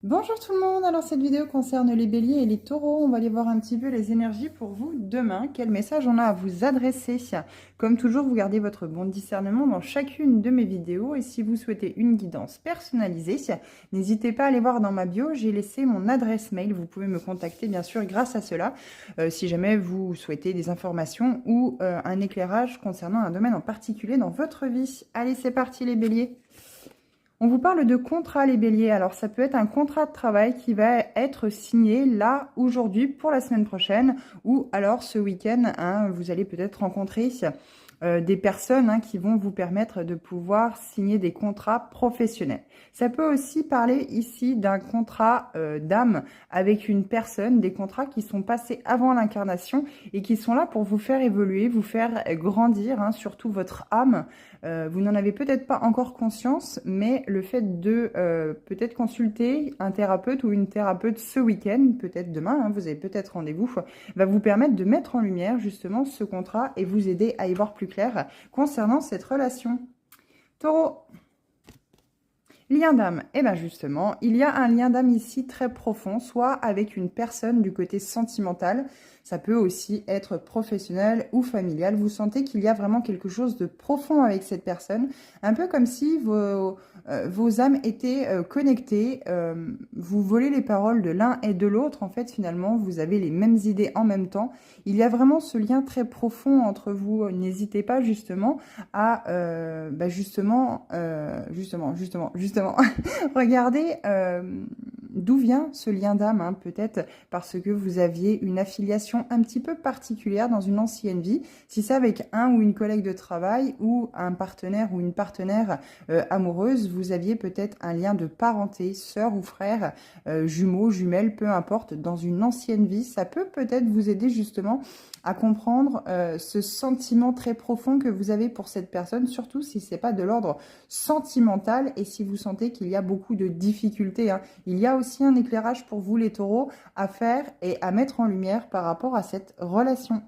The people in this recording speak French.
Bonjour tout le monde, alors cette vidéo concerne les béliers et les taureaux. On va aller voir un petit peu les énergies pour vous demain. Quel message on a à vous adresser? Comme toujours, vous gardez votre bon discernement dans chacune de mes vidéos. Et si vous souhaitez une guidance personnalisée, n'hésitez pas à aller voir dans ma bio. J'ai laissé mon adresse mail. Vous pouvez me contacter bien sûr grâce à cela. Si jamais vous souhaitez des informations ou un éclairage concernant un domaine en particulier dans votre vie. Allez, c'est parti les béliers. On vous parle de contrat, les béliers. Alors, ça peut être un contrat de travail qui va être signé là, aujourd'hui, pour la semaine prochaine, ou alors ce week-end, hein, vous allez peut-être rencontrer des personnes qui vont vous permettre de pouvoir signer des contrats professionnels. Ça peut aussi parler ici d'un contrat d'âme avec une personne, des contrats qui sont passés avant l'incarnation et qui sont là pour vous faire évoluer, vous faire grandir, surtout votre âme. Vous n'en avez peut-être pas encore conscience, mais le fait de peut-être consulter un thérapeute ou une thérapeute ce week-end, peut-être demain, vous avez peut-être rendez-vous, va vous permettre de mettre en lumière justement ce contrat et vous aider à y voir plus clair concernant cette relation. Taureau, lien d'âme. Et bien justement, il y a un lien d'âme ici très profond, soit avec une personne du côté sentimental, ça peut aussi être professionnel ou familial. Vous sentez qu'il y a vraiment quelque chose de profond avec cette personne, un peu comme si vos âmes étaient connectées, vous volez les paroles de l'un et de l'autre, en fait finalement vous avez les mêmes idées en même temps. Il y a vraiment ce lien très profond entre vous. N'hésitez pas justement à justement regardez d'où vient ce lien d'âme, peut-être parce que vous aviez une affiliation un petit peu particulière dans une ancienne vie. Si c'est avec un ou une collègue de travail ou un partenaire ou une partenaire amoureuse, vous aviez peut-être un lien de parenté, sœur ou frère, jumeaux, jumelles, peu importe, dans une ancienne vie. Ça peut peut-être vous aider justement à comprendre ce sentiment très profond que vous avez pour cette personne, surtout si ce n'est pas de l'ordre sentimental et si vous sentez qu'il y a beaucoup de difficultés. Il y a aussi un éclairage pour vous les taureaux à faire et à mettre en lumière par rapport à cette relation.